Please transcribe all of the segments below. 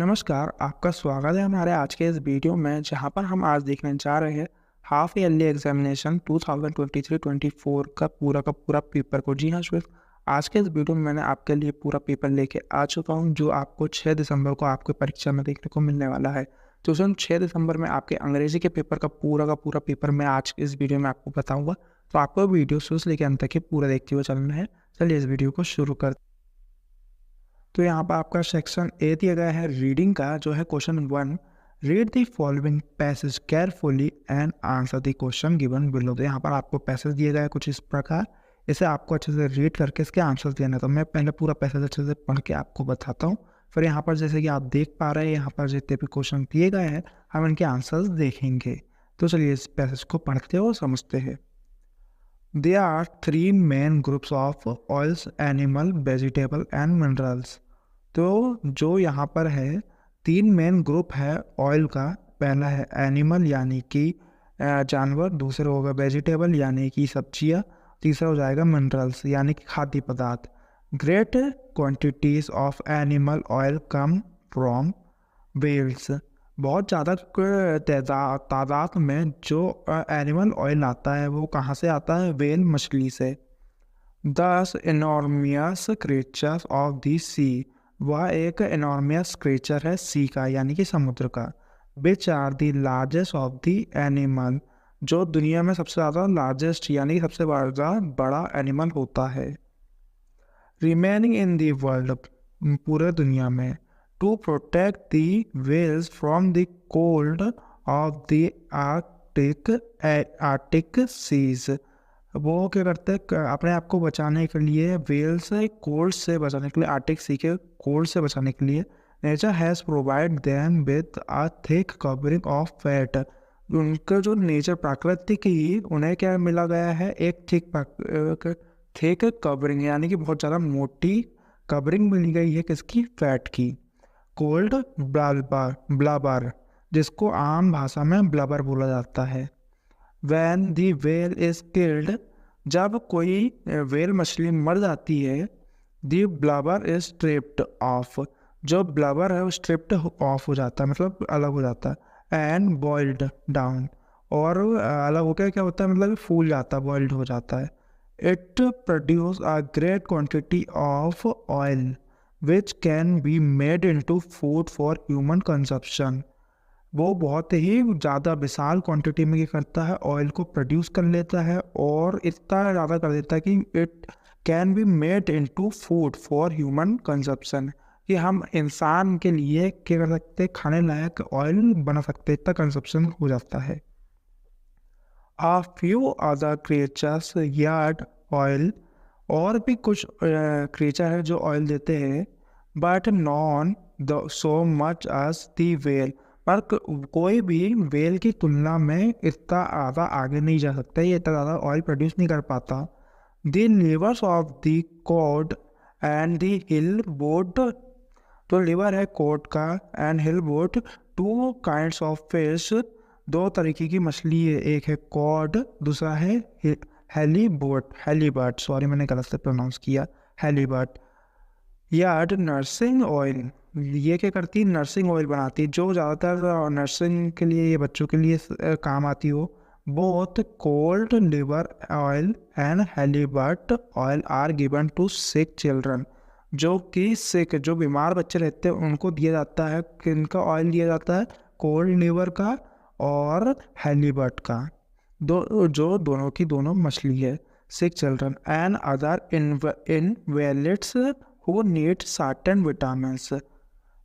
नमस्कार, आपका स्वागत है हमारे आज के इस वीडियो में जहां पर हम आज देखने जा रहे हैं हाफ ईयरली एग्जामिनेशन 2023-24 का पूरा पेपर को। जी हाँ स्टूडेंट, आज के इस वीडियो में मैंने आपके लिए पूरा पेपर लेके आ चुका हूं जो आपको 6 दिसंबर को आपके परीक्षा में देखने को मिलने वाला है। तो स्टूडेंट 6 दिसंबर में आपके अंग्रेजी के पेपर का पूरा पेपर मैं आज इस वीडियो में आपको बताऊँगा। तो आपको वीडियो शुरू से लेकर अंत तक ही पूरा देखते हुए चलना है। चलिए इस वीडियो को शुरू कर। तो यहाँ पर आपका सेक्शन ए दिया गया है रीडिंग का, जो है question 1। Read the following passage carefully and answer the question given below. तो यहाँ पर आपको पैसेज दिए गए कुछ इस प्रकार, इसे आपको अच्छे से रीड करके इसके आंसर्स देना। तो मैं पहले पूरा पैसेज अच्छे से पढ़ के आपको बताता हूँ, फिर यहाँ पर जैसे कि आप देख पा रहे हैं यहाँ पर जितने भी क्वेश्चन दिए गए हैं हम इनके आंसर्स देखेंगे। तो चलिए इस पैसेज को पढ़ते और समझते हैं। There are three main groups of oils: animal, vegetable and minerals। तो जो यहाँ पर है 3 मेन ग्रुप है ऑयल का। पहला है एनिमल यानी कि जानवर, दूसरा होगा वेजिटेबल यानी कि सब्जियाँ, तीसरा हो जाएगा मिनरल्स यानी कि खाद्य पदार्थ। Great quantities of animal oil come from whales. बहुत ज़्यादा तादाद में जो एनिमल ऑयल आता है वो कहाँ से आता है? वेल मछली से। दस एनॉर्मियस क्रीचर्स ऑफ द सी। वह एक एनॉर्मियस क्रीचर है सी का यानी कि समुद्र का। Which are the largest of the animal. जो दुनिया में सबसे ज़्यादा लार्जेस्ट यानी कि सबसे बड़ा एनिमल होता है। Remaining in the world. पूरे दुनिया में। To protect the whales from the cold of the Arctic seas. वो क्या करते हैं अपने आप को बचाने के लिए, वेल से कोल्ड से बचाने के लिए, आर्टिक सी के कोल्ड से बचाने के लिए nature has provide them with a thick covering of fat. उनका जो नेचर प्राकृतिक ही उन्हें क्या मिला गया है? एक थिक कवरिंग यानी कि बहुत ज़्यादा मोटी कवरिंग मिल गई है किसकी? फैट की। कोल्ड ब्लाबर, जिसको आम भाषा में ब्लबर बोला जाता है। When the whale is killed, जब कोई वेल मछली मर जाती है, the blubber is stripped off। जो ब्लबर है वो स्ट्रिप्ड ऑफ हो जाता है, मतलब अलग हो जाता है। एंड बॉइल्ड डाउन, और अलग होकर क्या होता है? मतलब फूल जाता है, बॉइल्ड हो जाता है। It produce a great quantity of oil which can be made into food for human consumption. वो बहुत ही ज़्यादा विशाल क्वांटिटी में क्या करता है? ऑयल को प्रोड्यूस कर लेता है और इतना ज़्यादा कर देता है कि it can be made into food for human consumption, कि हम इंसान के लिए क्या कर सकते हैं? खाने लायक ऑयल बना सकते, इतना कंजप्शन हो जाता है। A few other creatures yield oil. और भी कुछ क्रिएचर है जो ऑयल देते हैं। But none so much as the whale. पर कोई भी वेल की तुलना में इतना ज़्यादा आगे नहीं जा सकता, ये इतना ज़्यादा ऑयल प्रोड्यूस नहीं कर पाता। The livers of the cod and the halibut. तो लिवर है कोड का and halibut, two kinds of fish, दो तरीके की मछली है। एक है कॉड, दूसरा है हेलीबर्ट, सॉरी मैंने गलत से प्रोनाउंस किया, हेलीबर्ट। यार्ड नर्सिंग ऑयल, ये क्या करती है? नर्सिंग ऑयल बनाती है, जो ज़्यादातर नर्सिंग के लिए, ये बच्चों के लिए काम आती हो। Both cod liver oil and halibut oil are given to sick children. जो कि सिक, जो बीमार बच्चे रहते हैं उनको दिया जाता है। किनका ऑयल दिया जाता है? कोल्ड लिवर का और हेलीबर्ट का, जो दोनों की दोनों मछली है। Sick children and other invalids who need certain vitamins।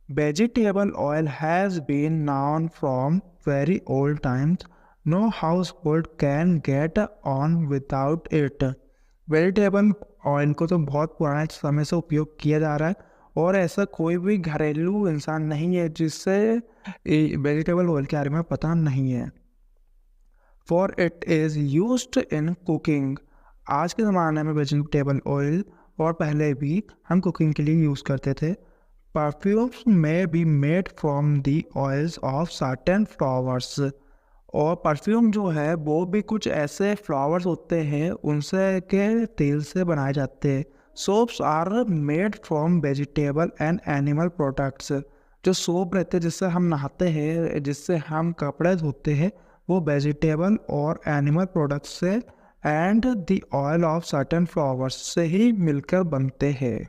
Vegetable oil has been known from very old times. No household can get on without it। Vegetable oil को तो बहुत पुराने समय से उपयोग किया जा रहा है और ऐसा कोई भी घरेलू इंसान नहीं है जिससे वेजिटेबल ऑयल के बारे में पता नहीं है। For it is used in cooking। आज के ज़माने में वेजिटेबल ऑयल और पहले भी हम कुकिंग के लिए यूज़ करते थे। परफ्यूम्स में be made from the oils of certain flowers. और परफ्यूम जो है वो भी कुछ ऐसे फ्लावर्स होते हैं उनसे के तेल से बनाए जाते हैं। Soaps are made from vegetable and animal products. जो सोप रहते हैं जिससे हम नहाते हैं, जिससे हम कपड़े धोते हैं, वो वेजिटेबल और एनिमल प्रोडक्ट्स से and the oil of certain flowers से ही मिलकर बनते हैं।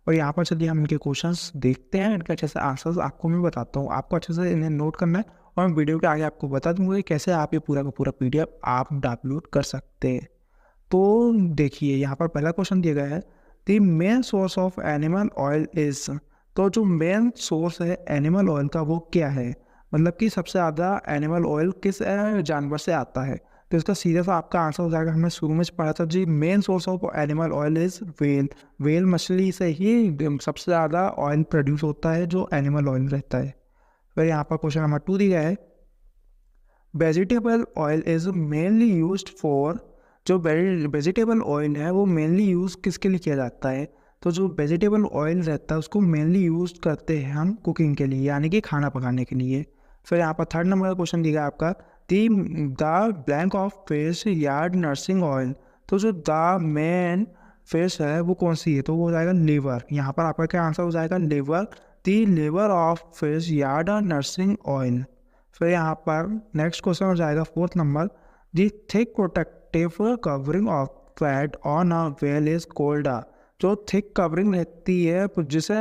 और यहाँ पर चलिए हम इनके क्वेश्चंस देखते हैं, इनके अच्छे से आंसर्स आपको मैं बताता हूँ। आपको अच्छे से इन्हें नोट करना है और मैं वीडियो के आगे आपको बता दूंगा कि कैसे आप ये पूरा का पूरा PDF आप डाउनलोड कर सकते हैं। तो देखिए यहाँ पर पहला क्वेश्चन दिया गया है, the main source of animal oil is. तो जो मेन सोर्स है एनिमल ऑयल का वो क्या है, मतलब कि सबसे ज़्यादा एनिमल ऑयल किस जानवर से आता है। तो इसका सीधा सा आपका आंसर हो जाएगा, हमने शुरू में पढ़ा था जी, main source of animal oil is whale. Whale मछली से ही सबसे ज़्यादा ऑयल प्रोड्यूस होता है जो एनिमल ऑयल रहता है। फिर यहाँ पर क्वेश्चन नंबर 2 दिया है, vegetable oil is mainly used for. जो वेजिटेबल ऑयल है वो मेनली यूज़ किसके लिए किया जाता है। तो जो वेजिटेबल ऑयल रहता है उसको मेनली यूज़ करते हैं हम कुकिंग के लिए, यानी कि खाना पकाने के लिए। फिर यहाँ पर थर्ड नंबर का क्वेश्चन दिया है आपका, the blank of fish yard nursing oil. तो जो द मेन फिश है वो कौन सी है, तो वो हो जाएगा लिवर। यहाँ पर आपका क्या आंसर हो जाएगा, liver. The liver of fish yard nursing oil. फिर यहाँ पर नेक्स्ट क्वेश्चन हो जाएगा fourth number, the thick protective covering of fat on a whale is called. जो थिक कवरिंग रहती है जिसे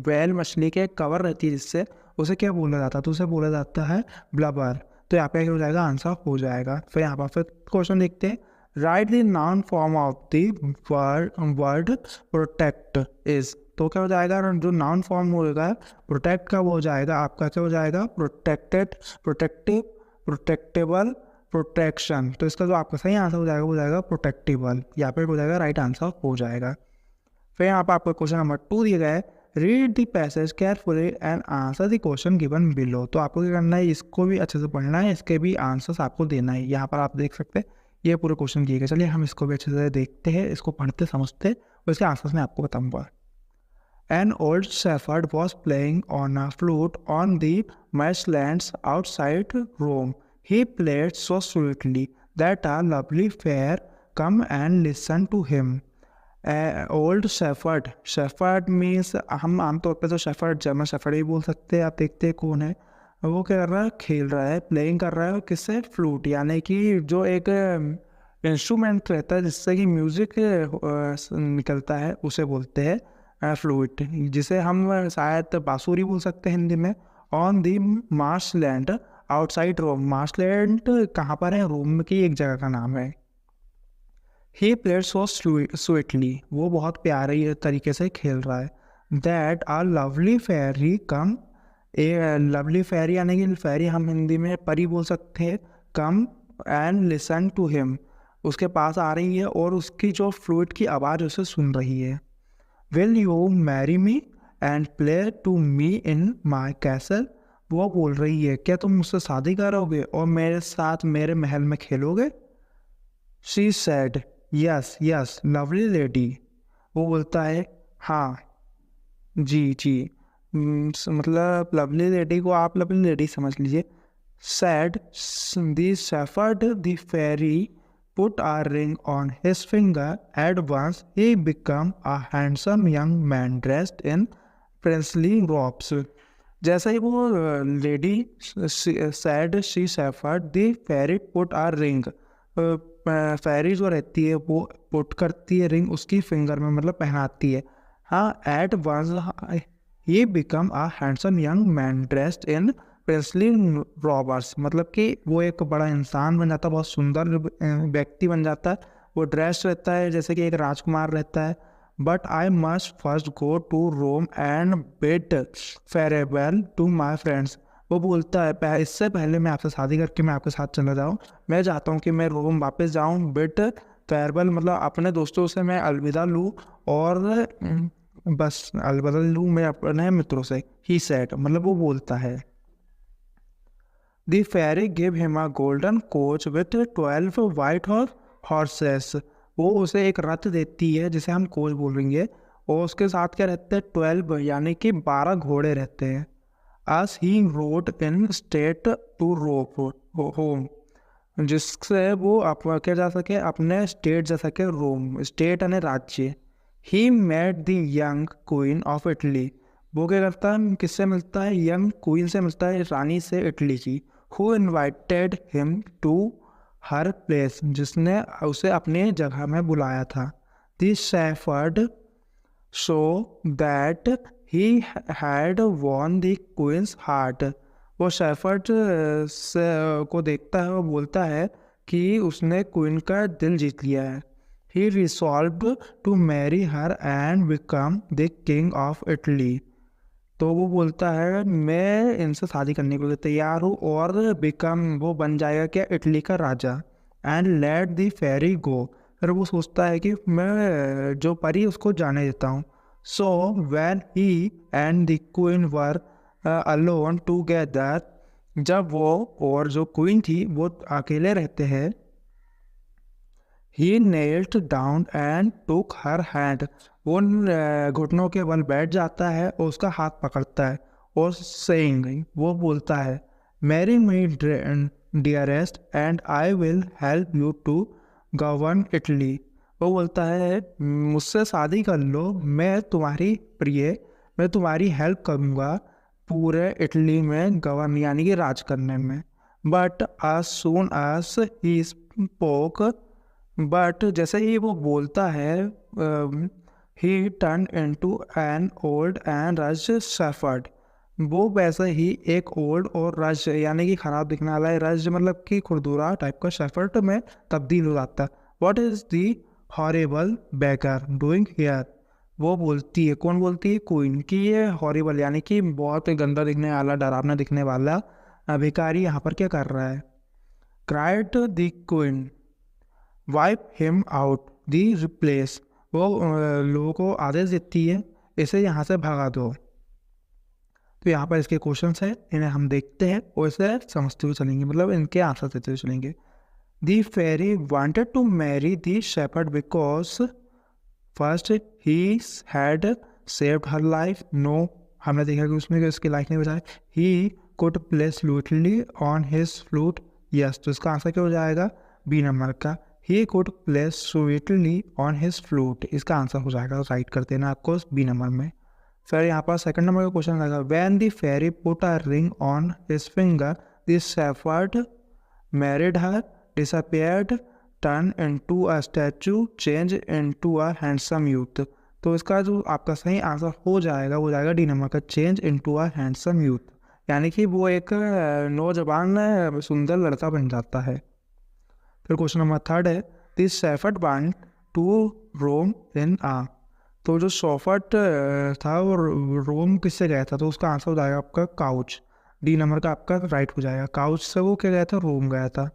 व्हेल मछली के कवर रहती है जिससे, उसे क्या बोला जाता है, तो उसे बोला जाता है ब्लबर। तो यहाँ पे क्या हो जाएगा, आंसर हो जाएगा। फिर यहाँ पर फिर क्वेश्चन देखते हैं, right the noun form of the word protect is. तो क्या हो जाएगा, जो नाउन फॉर्म होगा प्रोटेक्ट का वो हो जाएगा आपका क्या हो जाएगा, प्रोटेक्टेड, प्रोटेक्टिव, प्रोटेक्टेबल, प्रोटेक्शन। तो इसका जो आपका सही आंसर हो जाएगा वो हो जाएगा प्रोटेक्टिबल। यहाँ पे हो जाएगा राइट आंसर हो जाएगा। फिर यहाँ पर आपका क्वेश्चन नंबर 2 दिया गया है, read the passage carefully and answer the question given below. तो आपको क्या करना है, इसको भी अच्छे से पढ़ना है, इसके भी आंसर्स आपको देना है। यहाँ पर आप देख सकते हैं ये पूरे क्वेश्चन दिए गए। चलिए हम इसको भी अच्छे से देखते हैं, इसको पढ़ते समझते और इसके आंसर्स मैं आपको बताऊँगा। An old shepherd was playing on a flute on the marshlands outside Rome. He played so sweetly that a lovely fair came and listened to him. Old shepherd, shepherd means हम आमतौर पे तो shepherd German shepherd ही बोल सकते हैं। आप देखते हैं कौन है वो, क्या कर रहा है, खेल रहा है, प्लेइंग कर रहा है किससे, फ्लूट, यानी कि जो एक इंस्ट्रूमेंट रहता है जिससे कि म्यूजिक निकलता है उसे बोलते हैं फ्लूट, जिसे हम शायद बांसुरी बोल सकते हैं हिंदी में। On the marshland outside Rome. Marshland कहाँ पर है, रोम की एक जगह का नाम है। ही प्लेड सो स्वीटली, वो बहुत प्यारे तरीके से खेल रहा है। That are lovely fairy come, a lovely fairy यानी कि फेरी हम हिंदी में परी बोल सकते हैं, come and listen to him, उसके पास आ रही है और उसकी जो फ्लूट की आवाज़ उसे सुन रही है। Will you marry me and play to me in my castle? वो बोल रही है, क्या तुम मुझसे शादी करोगे और मेरे साथ मेरे महल में खेलोगे। She said, yes, yes, lovely lady. वो बोलता है हाँ जी जी। मतलब लवली लेडी को आप लवली लेडी समझ लीजिए। Said the shepherd, the fairy put a ring on his finger. At once he became a handsome young man dressed in princely robes. जैसे ही वो lady said she shepherd, the fairy put a ring. फेरी जो रहती है वो put करती है ring उसकी finger में, मतलब पहनाती है। हाँ, at once he become a handsome young man dressed in princely robbers, मतलब कि वो एक बड़ा इंसान बन जाता है, बहुत सुंदर व्यक्ति बन जाता है। वो ड्रेस रहता है जैसे कि एक राजकुमार रहता है। But I must first go to Rome and bid farewell to my friends. वो बोलता है इससे पहले मैं आपसे शादी करके मैं आपके साथ चला जाऊँ, मैं चाहता हूँ कि मैं रोम वापस जाऊँ। बिड फेयरवेल मतलब अपने दोस्तों से मैं अलविदा लूँ और बस अलविदा लूँ मैं अपने मित्रों से। ही सेड मतलब वो बोलता है। The fairy gave him a golden coach with 12 white horses. वो उसे एक रथ देती है जिसे हम कोच बोलेंगे और उसके साथ क्या रहते हैं 12 यानी कि 12 घोड़े रहते हैं। As he rode in state to Rome, जिससे वो क्या जा सके अपने स्टेट जा सके रोम, स्टेट यानी राज्य। He met the young queen of Italy. वो क्या करता है, किससे मिलता है, यंग क्वीन से मिलता है, रानी से इटली की। Who invited him to her place, जिसने उसे अपने जगह में बुलाया था। This shepherd show that he had won the queen's heart. वो शेफर्ड से को देखता है, वो बोलता है कि उसने क्वीन का दिल जीत लिया है। He resolved to marry her and become the king of Italy. तो वो बोलता है मैं इनसे शादी करने के लिए तैयार हूँ और बिकम वो बन जाएगा क्या, इटली का राजा। एंड लेट द फेरी गो, फिर वो सोचता है कि मैं जो परी उसको जाने देता हूँ। So when he and the queen were alone together, जब वो और जो क्वीन थी वो अकेले रहते हैं, ही knelt down and took her hand, वो घुटनों के बल बैठ जाता है और उसका हाथ पकड़ता है और सेइंग, वो बोलता है marry me dearest and I will help you to govern Italy. वो बोलता है मुझसे शादी कर लो, मैं तुम्हारी प्रिय, मैं तुम्हारी हेल्प करूँगा पूरे इटली में गवर्न यानी कि राज करने में। But as soon as he spoke, but जैसे ही वो बोलता है, ही turn into an old and रज शेफर्ड, वो वैसे ही एक ओल्ड और रज यानी कि खराब दिखने वाला है, रज मतलब कि खुरदुरा टाइप का, शेफर्ड में तब्दील हो जाता है। What is the horrible baker doing here, वो बोलती है, कौन बोलती है, क्वीन, कि ये हॉरिबल यानी कि बहुत गंदा दिखने वाला, डरावना दिखने वाला भिखारी यहाँ पर क्या कर रहा है। Cried the queen wipe him out the place, वो लोगों को आदेश देती है इसे यहाँ से भगा दो। तो यहाँ पर इसके क्वेश्चंस हैं, इन्हें हम देखते हैं और इसे समझते हुए चलेंगे, मतलब इनके आंसर देते हुए चलेंगे। The fairy wanted to marry the shepherd because first he had saved her life. No, हमने देखा कि उसमें इसकी लाइफ नहीं बचाई। He could play flutely on his flute, yes, तो इसका आंसर क्या हो जाएगा, बी नंबर का, he could play sweetly on his flute, इसका आंसर हो जाएगा, राइट कर देना आपको बी नंबर में। फिर यहाँ पर सेकंड नंबर का क्वेश्चन आएगा, when the fairy put a ring on his finger the shepherd married her, disappeared, turn into a statue, change into a handsome youth. तो इसका जो आपका सही आंसर हो जाएगा वो जाएगा डी नंबर का, change into a handsome youth, यानी कि वो एक नौजवान सुंदर लड़का बन जाता है। फिर क्वेश्चन नंबर थर्ड है, दिस शेफर्ड वांट टू रोम इन आ, तो जो शॉफर्ट था वो रोम किससे गया था, तो उसका आंसर हो जाएगा आपका काउच, डी नंबर का आपका राइट हो जाएगा, काउच से वो क्या गया था, रोम गया था।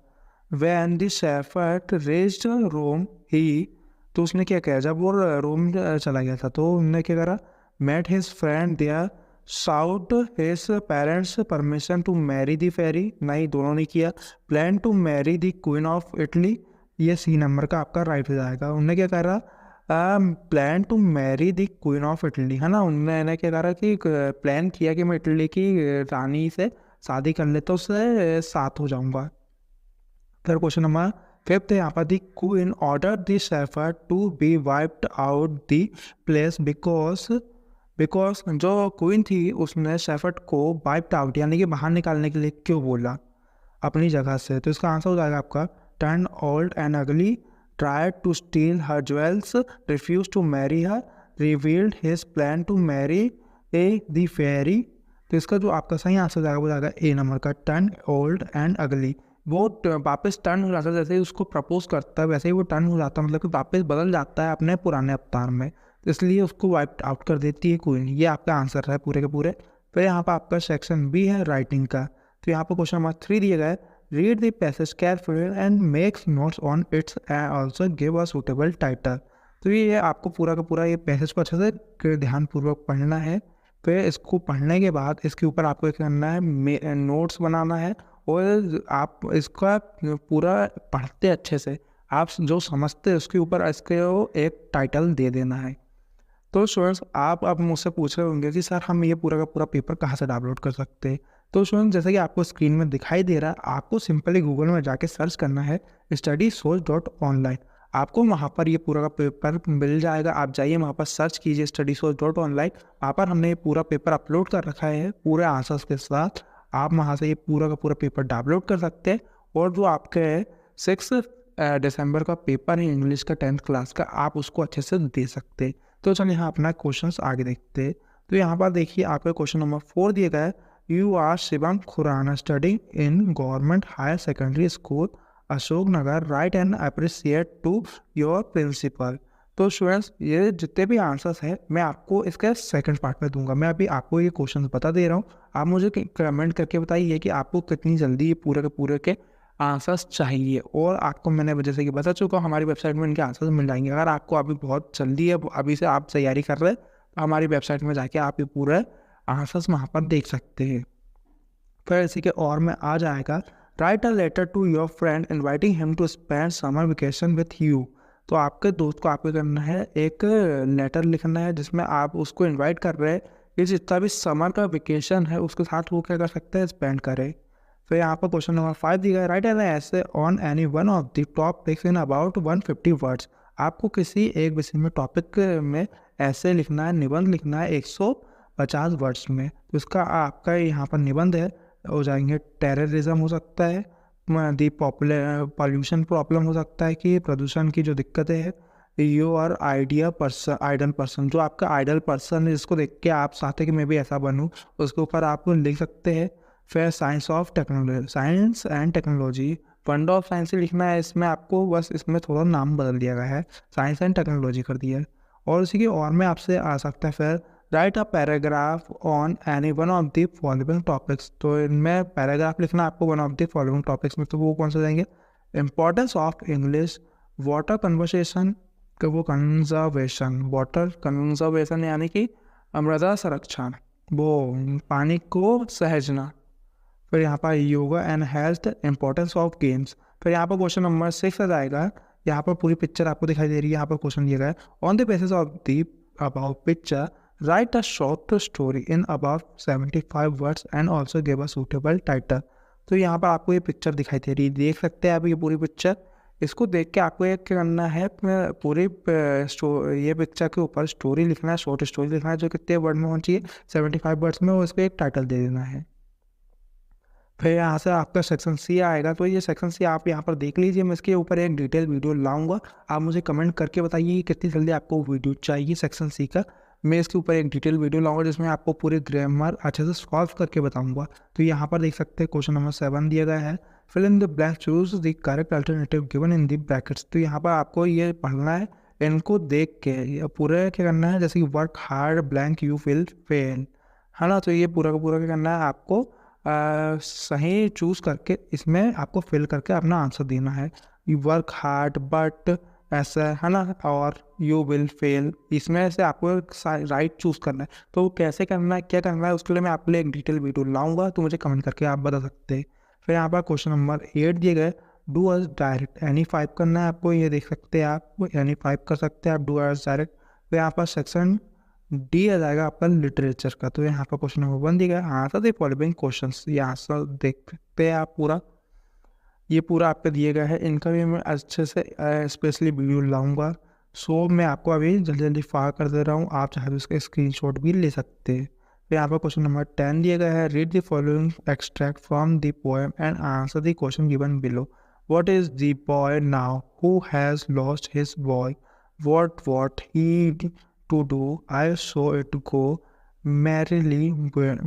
व्हेन द शेफर्ड रेज्ड रोम ही, तो उसने क्या किया, जब वो रोम चला गया था तो उन्होंने क्या करा, met his friend there, sought his parents permission to marry the fairy, नहीं दोनों ने किया, plan to marry the queen of Italy, ये सी नंबर का आपका राइट हो जाएगा। उन्होंने क्या करा, plan to marry the queen of Italy, है ना, उन्होंने क्या करा कि प्लान किया कि मैं इटली की रानी से शादी कर लेता, उससे साथ हो जाऊंगा। फिर क्वेश्चन नंबर फिफ्थ है यहाँ पर, the queen order the shepherd to be wiped out the place because जो क्वीन थी उसने शेफर्ड को वाइप्ड आउट यानी कि बाहर निकालने के लिए क्यों बोला अपनी जगह से, तो इसका आंसर हो जाएगा आपका, टर्न ओल्ड एंड अगली, tried to steal her jewels, refused to marry her, revealed his plan to marry the fairy। तो इसका जो आपका सही आंसर जाएगा वो जाएगा ए नंबर का, टर्न ओल्ड एंड अगली, वो वापस टर्न हो जाता है, जैसे ही उसको प्रपोज करता है वैसे ही वो टर्न हो जाता है, मतलब कि वापस बदल जाता है अपने पुराने अवतार में, तो इसलिए उसको वाइप आउट कर देती है क्वीन। ये आपका आंसर है पूरे के पूरे। फिर यहाँ पर आपका सेक्शन बी है राइटिंग का, तो यहाँ पर क्वेश्चन नंबर 3 दिया गया है, read the passage carefully and make notes on it and also give a suitable title। तो ये आपको पूरा का पूरा ये पैसेज को अच्छे से ध्यानपूर्वक पढ़ना है। फिर इसको पढ़ने के बाद इसके ऊपर आपको क्या करना है, नोट्स बनाना है, और आप इसका पूरा पढ़ते अच्छे से, आप जो समझते हैं उसके ऊपर इसके एक टाइटल दे देना है। तो स्टूडेंट्स आप अब मुझसे पूछ रहे होंगे कि सर हम ये पूरा का पूरा पेपर कहाँ से डाउनलोड कर सकते हैं। तो स्टूडेंट्स जैसे कि आपको स्क्रीन में दिखाई दे रहा है, आपको सिंपली गूगल में जाके सर्च करना है studysource.online। आपको वहाँ पर ये पूरा का पेपर मिल जाएगा। आप जाइए वहाँ पर सर्च कीजिए studysource.online, वहाँ पर हमने ये पूरा पेपर अपलोड कर रखा है पूरे आंसर्स के साथ। आप वहाँ से ये पूरा का पूरा पेपर डाउनलोड कर सकते हैं और जो आपके 6 दिसंबर का पेपर है इंग्लिश का 10th क्लास का, आप उसको अच्छे से दे सकते हैं। तो चलिए यहाँ अपना क्वेश्चन आगे देखते हैं। तो यहाँ पर देखिए आपका क्वेश्चन नंबर 4 दिया गया है, you are Shivam Khurana studying in government higher secondary school Ashok Nagar, right and appreciate to your principal. तो स्टूडेंट्स ये जितने भी आंसर्स हैं मैं आपको इसके सेकंड पार्ट में दूंगा। मैं अभी आपको ये क्वेश्चन बता दे रहा हूँ, आप मुझे कमेंट करके बताइए कि आपको कितनी जल्दी ये पूरे के आंसर्स चाहिए। और आपको मैंने जैसे कि बता चुका हूँ हमारी वेबसाइट में इनके आंसर्स मिल जाएंगे। अगर आपको अभी बहुत जल्दी है, अभी से आप तैयारी कर रहे हैं, तो हमारी वेबसाइट में जाके आप ये पूरे आंसर्स वहाँ पर देख सकते हैं। फिर इसी के और में आ जाएगा, write a letter to your friend inviting him to spend summer vacation with you. तो आपके दोस्त को आपको करना है एक लेटर लिखना है जिसमें आप उसको इनवाइट कर रहे हैं कि जितना भी समर का वेकेशन है उसके साथ वो क्या कर सकते हैं, स्पेंड करे। फिर यहाँ पर क्वेश्चन नंबर 5 दिया है, राइट एन ऐसे on any one of the topics in about 150 words. आपको किसी एक विषय में टॉपिक में ऐसे लिखना है, निबंध लिखना है 150 वर्ड्स में। तो इसका आपका यहाँ पर निबंध है हो जाएंगे, टेररिज्म हो सकता है, दी पॉल्यूशन प्रॉब्लम हो सकता है कि प्रदूषण की जो दिक्कतें हैं, योर आइडल पर्सन, जो आपका आइडल पर्सन है जिसको देख के आप चाहते हैं कि मैं भी ऐसा बनूं, उसके ऊपर आप लिख सकते हैं। फिर science and technology, fund of science लिखना है, इसमें आपको बस इसमें थोड़ा नाम बदल दिया गया है, साइंस एंड टेक्नोलॉजी कर दिया है। और इसी के और में आपसे आ सकता है फिर right a paragraph on any one of the following topics. तो इनमें पैराग्राफ लिखना आपको one of the following topics में, तो वो कौन से जाएंगे, importance of English, water conversation, वो कंजर्वेशन, वाटर कंजर्वेशन यानी कि मृदा संरक्षण, वो पानी को सहेजना। फिर यहाँ पर yoga and health, importance of games. फिर यहाँ पर क्वेश्चन नंबर 6 आ जाएगा, यहाँ पर पूरी पिक्चर आपको दिखाई दे रही है। यहाँ पर क्वेश्चन दिया गया है, on the basis of the about picture right a short story in about 75 words and also give a suitable title. तो यहाँ पर आपको ये पिक्चर दिखाई दे रही है, देख सकते हैं आप ये पूरी पिक्चर। इसको देख के आपको एक क्या करना है, पूरी ये पिक्चर के ऊपर स्टोरी लिखना है, शॉर्ट स्टोरी लिखना है जो कितने वर्ड में होनी चाहिए, 75 वर्ड्स में, और इसको एक टाइटल दे देना है। फिर यहाँ से आपका सेक्शन सी आएगा। तो ये सेक्शन सी आप यहाँ पर देख लीजिए, मैं इसके ऊपर एक डिटेल वीडियो लाऊंगा। आप मुझे कमेंट करके बताइए कि कितनी जल्दी आपको वीडियो चाहिए सेक्शन सी का। मैं इसके ऊपर एक डिटेल वीडियो लाऊंगा जिसमें आपको पूरे ग्रामर अच्छे से सॉल्व करके बताऊंगा। तो यहाँ पर देख सकते हैं क्वेश्चन नंबर 7 दिया गया है, fill in the blank, choose the correct alternative given in the brackets. तो यहाँ पर आपको ये पढ़ना है, इनको देख के पूरे क्या करना है, जैसे कि work hard blank you will fail, है ना। तो ये पूरा का पूरा क्या करना है, आपको सही चूज़ करके इसमें आपको फिल करके अपना आंसर देना है। यू वर्क हार्ड बट ऐसा, है ना, और यू विल फेल, इसमें से आपको राइट चूज़ करना है। तो कैसे करना है, क्या करना है, उसके लिए मैं आपके लिए एक डिटेल वीडियो लाऊंगा, तो मुझे कमेंट करके आप बता सकते हैं। फिर यहाँ पर क्वेश्चन नंबर 8 दिए गए, डू अस डायरेक्ट, एनी 5 करना है आपको, ये देख सकते हैं आप, एनी 5 कर सकते हैं आप, डू अस डायरेक्ट। फिर यहाँ पर सेक्शन डी आ जाएगा आपका लिटरेचर का। तो यहाँ पर क्वेश्चन नंबर 1 दिया गया, आंसर द फॉलोइंग क्वेश्चंस। ये आंसर देख सकते हैं आप पूरा, ये पूरा आपका दिया गया है। इनका भी मैं अच्छे से स्पेशली वीडियो लाऊंगा। सो मैं आपको अभी जल्दी जल्दी फार कर दे रहा हूँ, आप चाहे तो इसका स्क्रीनशॉट भी ले सकते हैं। फिर यहाँ पर क्वेश्चन नंबर 10 दिया गया है, read the following extract from the poem and answer the question given below. What is the boy now who has lost his boy, what he to do, I saw it go merrily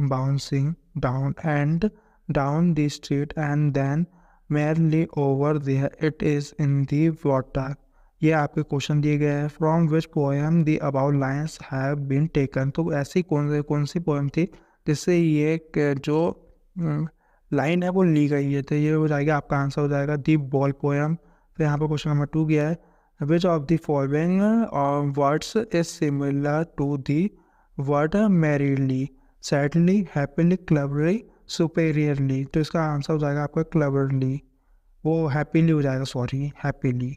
bouncing down and down the street and then merrily over there it is in the water। ये आपके question दिए गए हैं, from which poem the about lines have been taken. तो ऐसी कौन सी poem थी जिससे ये जो लाइन है वो ली गई है। तो ये हो जाएगा आपका आंसर हो जाएगा दी बॉल पोएम। फिर यहाँ पर क्वेश्चन नंबर 2 गया है, which of the following words is similar to the word merrily, sadly, happily, cleverly, superiorly। तो इसका आंसर हो जाएगा आपका cleverly, वो happily हो जाएगा, सॉरी happily।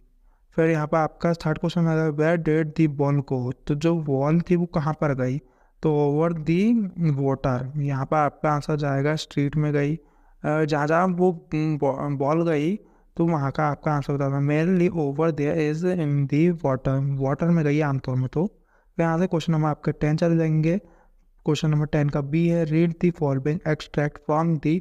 फिर यहाँ पर आपका थर्ड क्वेश्चन आ जाएगा, where did the ball go। तो जो बॉल थी वो कहाँ पर गई, तो over the water। यहाँ पर आपका आंसर जाएगा स्ट्रीट में गई, जहाँ जहाँ वो बॉल गई तो वहाँ का आपका आंसर बताना। Mainly over there is in the water, water में गई आमतौर में। तो यहाँ से क्वेश्चन नंबर आपके 10 चले जाएंगे। क्वेश्चन नंबर 10 का बी है, read the following extract from the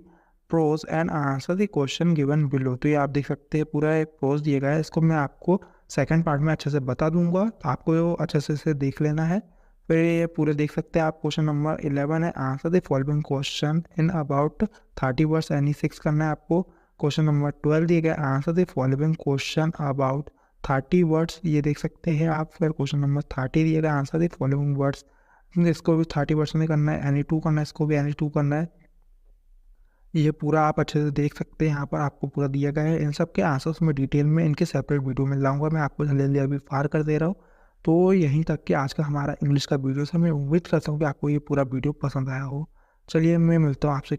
prose and answer the question given below. तो ये आप देख सकते हैं पूरा एक प्रोज दिया गया है, इसको मैं आपको सेकंड पार्ट में अच्छे से बता दूंगा, तो आपको अच्छे से इसे देख लेना है। फिर ये पूरे देख सकते हैं आप। क्वेश्चन नंबर 11 है, answer the following question in about 30 words, any 6 करना है आपको। क्वेश्चन नंबर 12 दिया गया, answer the following question about 30 words, ये देख सकते हैं आप। फिर क्वेश्चन नंबर 30 दिया गया, आंसर द फॉलोइंग वर्ड्स, इसको भी 30 वर्ड्स में करना है, एनी 2 करना है, इसको भी एनी 2 करना है। ये पूरा आप अच्छे से देख सकते हैं, यहाँ पर आपको पूरा दिया गया है। इन सब के आंसर्स में डिटेल में इनके सेपरेट वीडियो में लाऊंगा, मैं आपको जल्दी जल्दी अभी फार कर दे रहा हूँ। तो यहीं तक कि आज का हमारा इंग्लिश का वीडियो है। मैं उम्मीद करता हूँ कि आपको ये पूरा वीडियो पसंद आया हो। चलिए मैं मिलता हूँ आपसे